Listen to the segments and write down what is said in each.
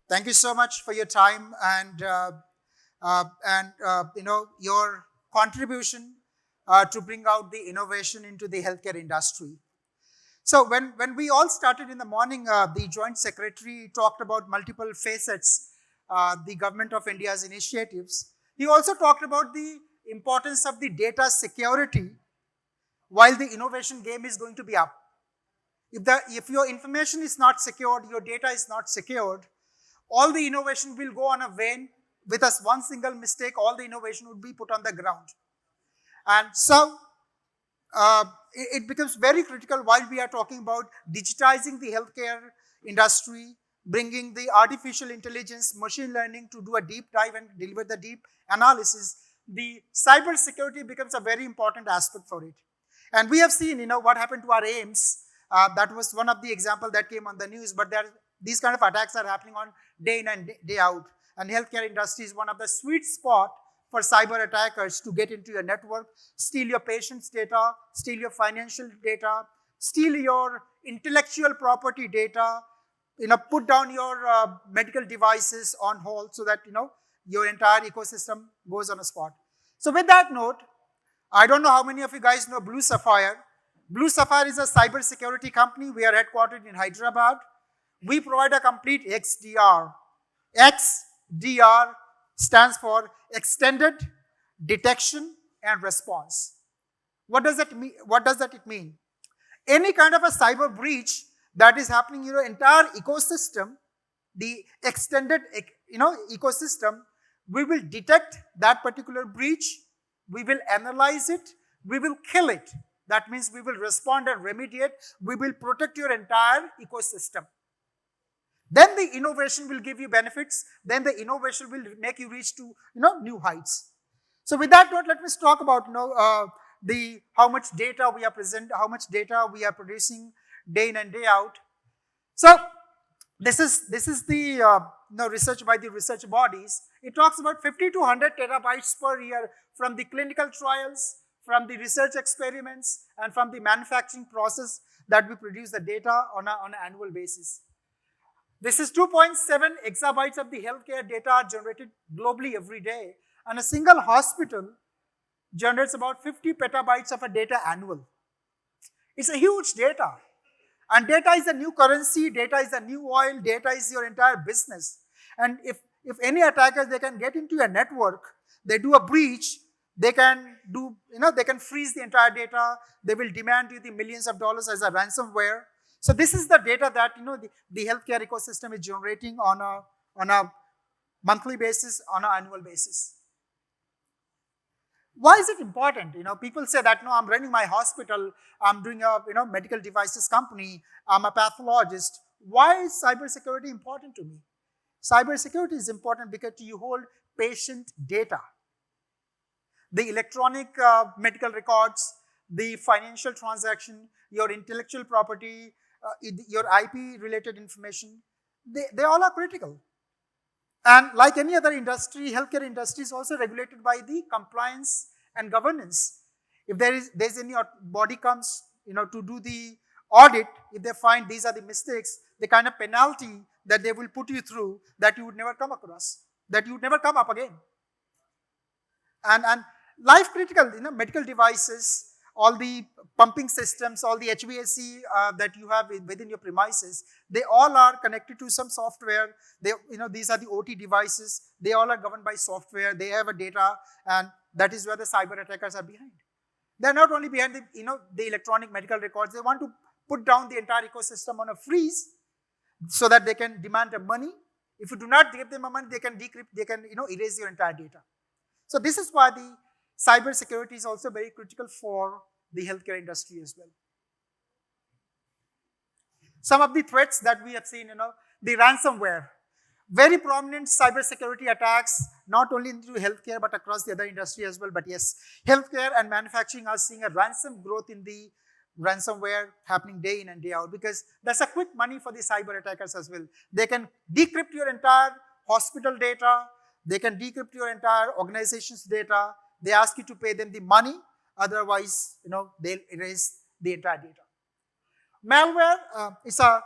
Thank you so much for your time and your contribution to bring out the innovation into the healthcare industry. So when we all started in the morning, the Joint Secretary talked about multiple facets, the Government of India's initiatives. He also talked about the importance of the data security while the innovation game is going to be up. If your information is not secured, your data is not secured, all the innovation will go on a wane. With us one single mistake, all the innovation would be put on the ground. And so it becomes very critical while we are talking about digitizing the healthcare industry, bringing the artificial intelligence, machine learning to do a deep dive and deliver the deep analysis. The cyber security becomes a very important aspect for it. And we have seen, what happened to our AIMS. That was one of the examples that came on the news, but these kind of attacks are happening on day in and day out. And healthcare industry is one of the sweet spot for cyber attackers to get into your network, steal your patient's data, steal your financial data, steal your intellectual property data, put down your medical devices on hold so that, your entire ecosystem goes on a spot. So with that note, I don't know how many of you guys know BluSapphire. BluSapphire is a cyber security company. We are headquartered in Hyderabad. We provide a complete XDR. XDR stands for Extended Detection and Response. What does that mean? What does that mean? Any kind of a cyber breach that is happening in your entire ecosystem, the extended ecosystem, we will detect that particular breach, we will analyze it, we will kill it. That means we will respond and remediate, we will protect your entire ecosystem. Then the innovation will give you benefits, then the innovation will make you reach to new heights. So with that note, let me talk about how much data we are how much data we are producing day in and day out. So this is the research by the research bodies. It talks about 50 to 100 terabytes per year from the clinical trials, from the research experiments, and from the manufacturing process that we produce the data on an annual basis. This is 2.7 exabytes of the healthcare data are generated globally every day, and a single hospital generates about 50 petabytes of a data annual. It's a huge data. And data is a new currency, data is a new oil, data is your entire business. And if any attackers, they can get into a network, they do a breach, they can do, they can freeze the entire data, they will demand you the millions of dollars as a ransomware. So this is the data that, the healthcare ecosystem is generating on a monthly basis, on an annual basis. Why is it important? People say that, no, I'm running my hospital, I'm doing a, medical devices company, I'm a pathologist. Why is cybersecurity important to me? Cybersecurity is important because you hold patient data. The electronic medical records, the financial transaction, your intellectual property, your IP related information, they all are critical. And like any other industry, healthcare industry is also regulated by the compliance and governance. If there's any body comes, to do the audit, if they find these are the mistakes, the kind of penalty that they will put you through that you would never come across, that you would never come up again. And life critical, medical devices, all the pumping systems, all the HVAC that you have within your premises, they all are connected to some software. These are the OT devices. They all are governed by software. They have a data, and that is where the cyber attackers are behind. They're not only behind the electronic medical records. They want to put down the entire ecosystem on a freeze so that they can demand the money. If you do not give them a money, they can decrypt. They can erase your entire data. So this is why the cyber security is also very critical for the healthcare industry as well. Some of the threats that we have seen, the ransomware, very prominent cyber security attacks, not only into healthcare, but across the other industry as well. But yes, healthcare and manufacturing are seeing a ransom growth in the ransomware happening day in and day out, because that's a quick money for the cyber attackers as well. They can decrypt your entire hospital data. They can decrypt your entire organization's data. They ask you to pay them the money. Otherwise, they'll erase the entire data. Malware is a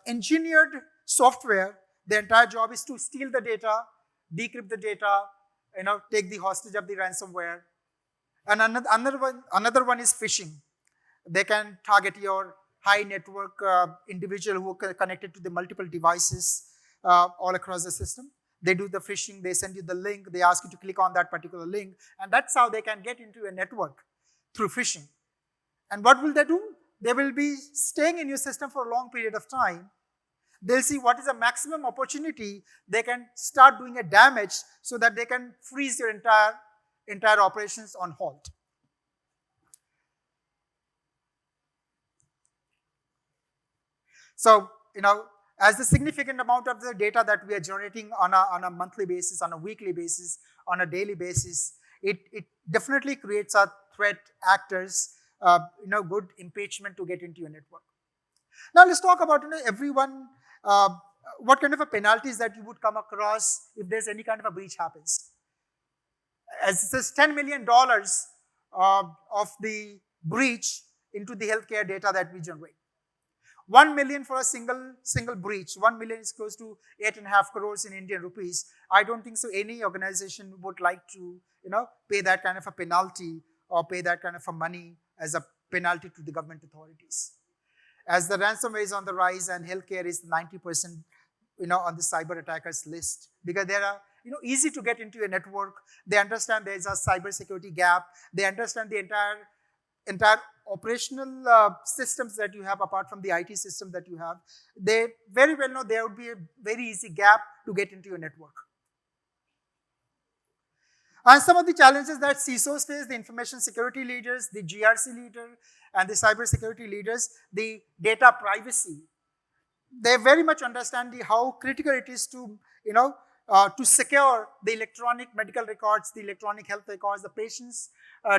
engineered software, the entire job is to steal the data, decrypt the data, take the hostage of the ransomware. And another one is phishing. They can target your high network individual who are connected to the multiple devices all across the system. They do the phishing, they send you the link, they ask you to click on that particular link, and that's how they can get into your network, through phishing. And what will they do? They will be staying in your system for a long period of time. They'll see what is the maximum opportunity they can start doing a damage so that they can freeze your entire operations on halt. So, as the significant amount of the data that we are generating on a monthly basis, on a weekly basis, on a daily basis, it definitely creates a threat actors, good impeachment to get into your network. Now let's talk about everyone, what kind of a penalties that you would come across if there's any kind of a breach happens. As it says, $10 million of the breach into the healthcare data that we generate. 1 million for a single breach. 1 million is close to 8.5 crores in Indian rupees. I don't think so any organization would like to, pay that kind of a penalty or pay that kind of a money as a penalty to the government authorities. As the ransomware is on the rise and healthcare is 90%, on the cyber attackers list, because they are, easy to get into a network. They understand there is a cyber security gap. They understand the entire operational systems that you have apart from the IT system that you have. They very well know there would be a very easy gap to get into your network. And some of the challenges that CISOs face, the information security leaders, the GRC leader, and the cyber security leaders, the data privacy. They very much understand how critical it is to, to secure the electronic medical records, the electronic health records, the patient's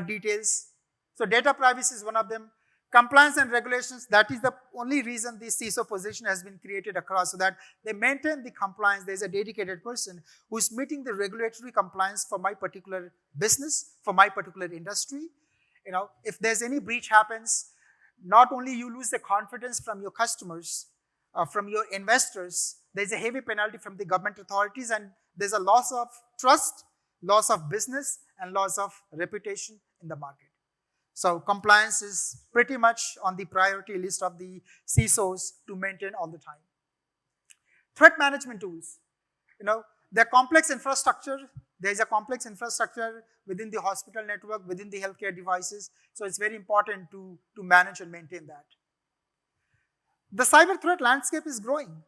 details. So data privacy is one of them. Compliance and regulations, that is the only reason the CISO position has been created across, so that they maintain the compliance. There's a dedicated person who's meeting the regulatory compliance for my particular business, for my particular industry. If there's any breach happens, not only you lose the confidence from your customers, from your investors, there's a heavy penalty from the government authorities, and there's a loss of trust, loss of business, and loss of reputation in the market. So compliance is pretty much on the priority list of the CISOs to maintain all the time. Threat management tools. They're complex infrastructure. There's a complex infrastructure within the hospital network, within the healthcare devices. So it's very important to manage and maintain that. The cyber threat landscape is growing.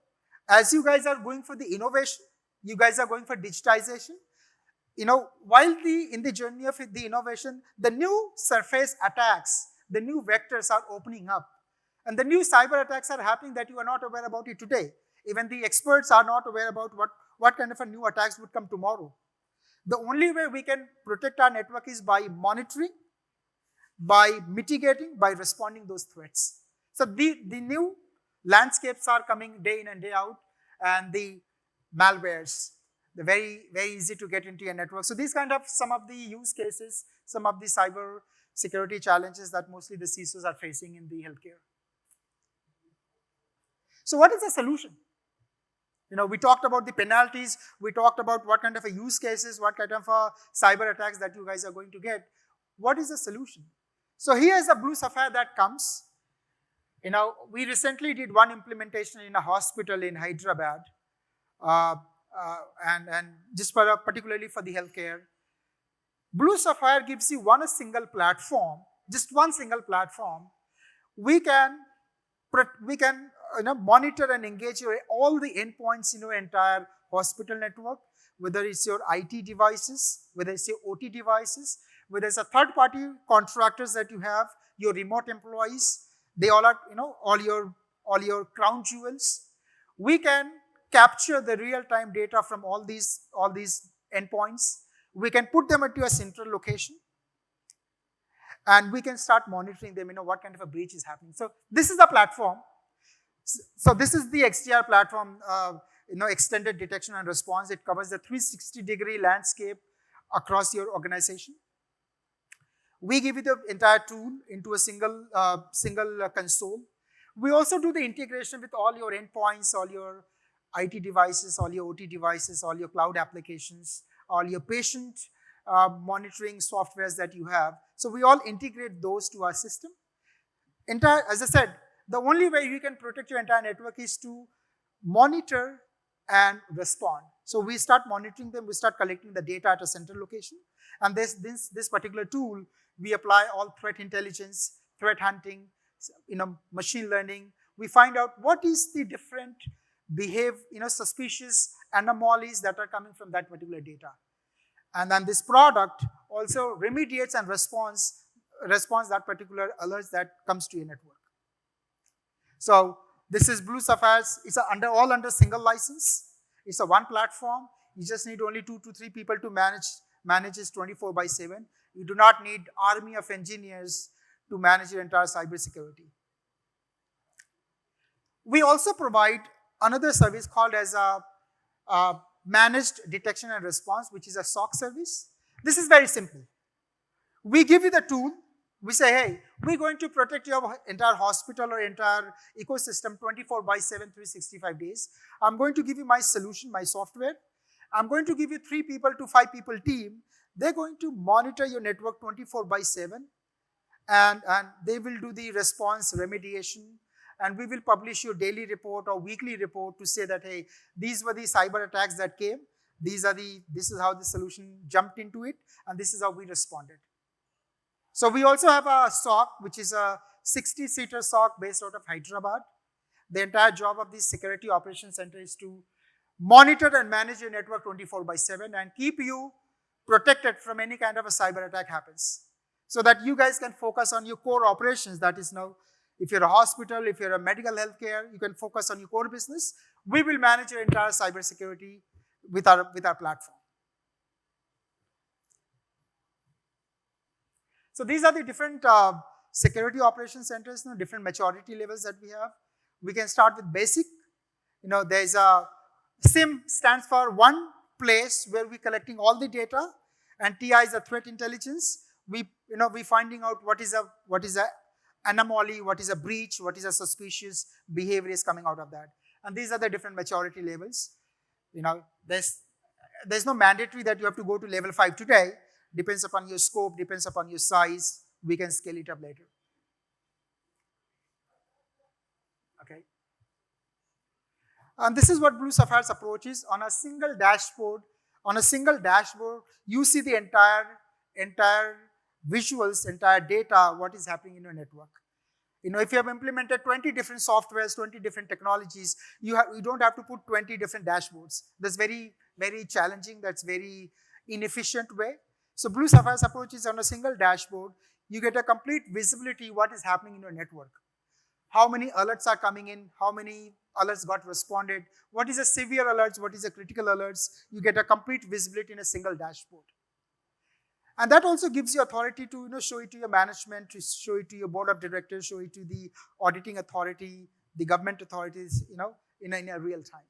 As you guys are going for the innovation, you guys are going for digitization, while in the journey of the innovation, the new surface attacks, the new vectors are opening up. And the new cyber attacks are happening that you are not aware about it today. Even the experts are not aware about what kind of a new attacks would come tomorrow. The only way we can protect our network is by monitoring, by mitigating, by responding those threats. So the new landscapes are coming day in and day out, and the malwares, they're very, very easy to get into your network. So these kind of some of the use cases, some of the cyber security challenges that mostly the CISOs are facing in the healthcare. So what is the solution? We talked about the penalties, we talked about what kind of a use cases, what kind of a cyber attacks that you guys are going to get. What is the solution? So here is a BluSapphire that comes. We recently did one implementation in a hospital in Hyderabad. And just particularly for the healthcare. BluSapphire gives you one single platform, just one single platform. We can monitor and engage all the endpoints in your entire hospital network, whether it's your IT devices, whether it's your OT devices, whether it's a third-party contractors that you have, your remote employees, they all are, all your crown jewels. We can capture the real-time data from all these endpoints. We can put them into a central location, and we can start monitoring them, what kind of a breach is happening. So this is the platform. So this is the XDR platform, extended detection and response. It covers the 360-degree landscape across your organization. We give you the entire tool into a single console. We also do the integration with all your endpoints, all your IT devices, all your OT devices, all your cloud applications, all your patient monitoring softwares that you have. So we all integrate those to our system. As I said, the only way you can protect your entire network is to monitor and respond. So we start monitoring them, we start collecting the data at a central location. And this particular tool, we apply all threat intelligence, threat hunting, machine learning. We find out what is the different suspicious anomalies that are coming from that particular data. And then this product also remediates and responds that particular alerts that comes to your network. So this is BluSapphire. It's all under single license. It's a one platform. You just need only 2 to 3 people to manage this 24/7. You do not need army of engineers to manage your entire cybersecurity. We also provide another service called as a managed detection and response, which is a SOC service. This is very simple. We give you the tool. We say, hey, we're going to protect your entire hospital or entire ecosystem 24/7, 365 days. I'm going to give you my solution, my software. I'm going to give you 3 people to 5 people team. They're going to monitor your network 24/7, and they will do the response remediation, and we will publish your daily report or weekly report to say that, hey, these were the cyber attacks that came. This is how the solution jumped into it, and this is how we responded. So we also have a SOC, which is a 60-seater SOC based out of Hyderabad. The entire job of this security operations center is to monitor and manage your network 24/7 and keep you protected from any kind of a cyber attack happens, so that you guys can focus on your core operations. That is now, if you're a hospital, if you're a medical healthcare, you can focus on your core business. We will manage your entire cybersecurity with our platform. So these are the different security operations centers, different maturity levels that we have. We can start with basic. There's a SIM stands for one place where we're collecting all the data, and TI is a threat intelligence. We finding out what is a anomaly, what is a breach, what is a suspicious behavior is coming out of that. And these are the different maturity levels. There's no mandatory that you have to go to level 5 today. Depends upon your scope, depends upon your size. We can scale it up later. Okay. And this is what BluSapphire's approach is. On a single dashboard, you see the entire visuals, entire data, what is happening in your network. If you have implemented 20 different softwares, 20 different technologies, you don't have to put 20 different dashboards. That's very, very challenging. That's very inefficient way. So BluSapphire's approach is on a single dashboard. You get a complete visibility what is happening in your network. How many alerts are coming in, how many alerts got responded, what is a severe alerts, what is a critical alerts. You get a complete visibility in a single dashboard. And that also gives you authority to show it to your management, to show it to your board of directors, show it to the auditing authority, the government authorities, in a real time.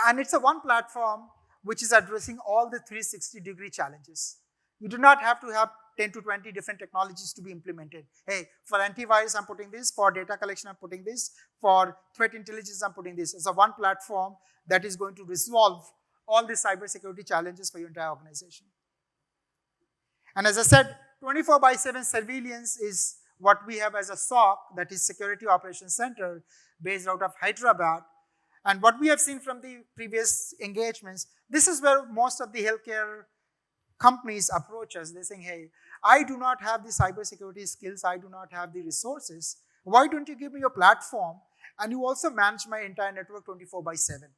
And it's a one platform which is addressing all the 360-degree challenges. You do not have to have 10 to 20 different technologies to be implemented. Hey, for antivirus, I'm putting this. For data collection, I'm putting this. For threat intelligence, I'm putting this. It's a one platform that is going to resolve all the cybersecurity challenges for your entire organization. And as I said, 24/7 surveillance is what we have as a SOC, that is Security Operations Center, based out of Hyderabad. And what we have seen from the previous engagements, this is where most of the healthcare companies approach us. They're saying, hey, I do not have the cybersecurity skills, I do not have the resources. Why don't you give me your platform and you also manage my entire network 24/7?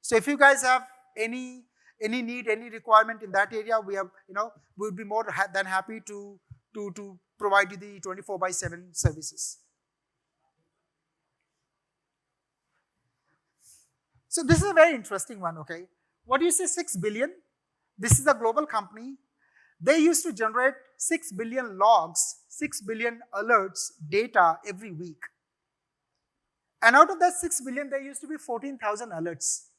So if you guys have any need, any requirement in that area, we would be more than happy to provide you the 24/7 services. So this is a very interesting one, okay? What do you say, 6 billion? This is a global company. They used to generate 6 billion logs, 6 billion alerts, data every week. And out of that 6 billion, there used to be 14,000 alerts.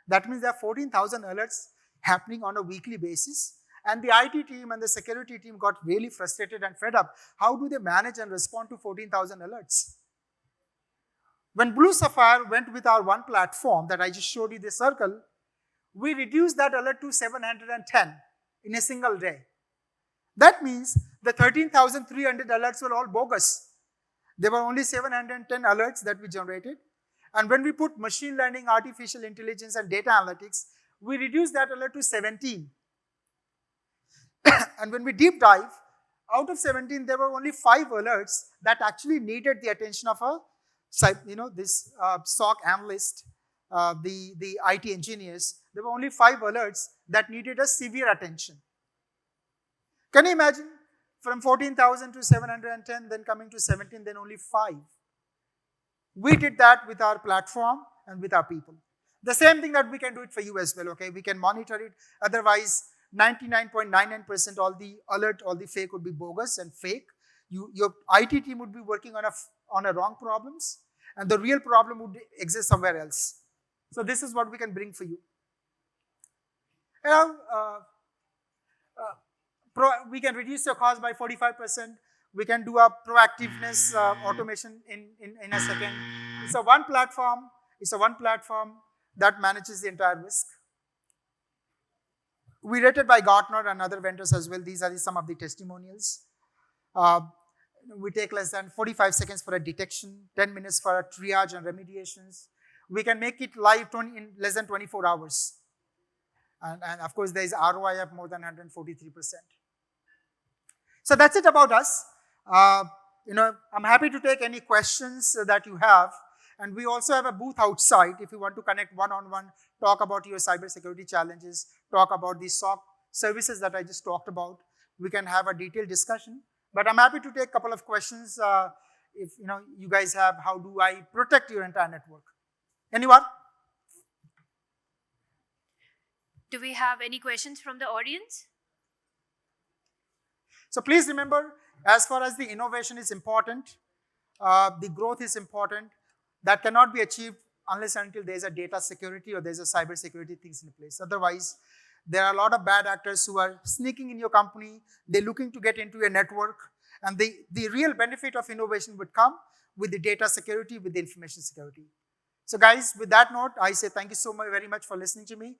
That means there are 14,000 alerts happening on a weekly basis. And the IT team and the security team got really frustrated and fed up. How do they manage and respond to 14,000 alerts? When BluSapphire went with our one platform that I just showed you, the circle, we reduced that alert to 710 in a single day. That means the 13,300 alerts were all bogus. There were only 710 alerts that we generated. And when we put machine learning, artificial intelligence, and data analytics, we reduced that alert to 17. And when we deep dive, out of 17, there were only 5 alerts that actually needed the attention of a, this SOC analyst, the IT engineers. There were only 5 alerts that needed a severe attention. Can you imagine? From 14,000 to 710, then coming to 17, then only 5. We did that with our platform and with our people. The same thing that we can do it for you as well, okay? We can monitor it. Otherwise, 99.99% all the alert, all the fake would be bogus and fake. Your IT team would be working on a wrong problems, and the real problem would exist somewhere else. So this is what we can bring for you. We can reduce your cost by 45%. We can do a proactiveness automation in a second. It's a one platform. It's a one platform that manages the entire risk. We rated by Gartner and other vendors as well. These are some of the testimonials. We take less than 45 seconds for a detection, 10 minutes for a triage and remediations. We can make it live in less than 24 hours. And of course, there is ROI of more than 143%. So that's it about us. I'm happy to take any questions that you have. And we also have a booth outside if you want to connect one-on-one, talk about your cybersecurity challenges, talk about the SOC services that I just talked about. We can have a detailed discussion. But I'm happy to take a couple of questions if you guys have. How do I protect your entire network? Anyone? Do we have any questions from the audience? So please remember, as far as the innovation is important, the growth is important, that cannot be achieved unless until there's a data security or there's a cyber security things in place. Otherwise, there are a lot of bad actors who are sneaking in your company. They're looking to get into a network. And the real benefit of innovation would come with the data security, with the information security. So guys, with that note, I say thank you so much, very much for listening to me.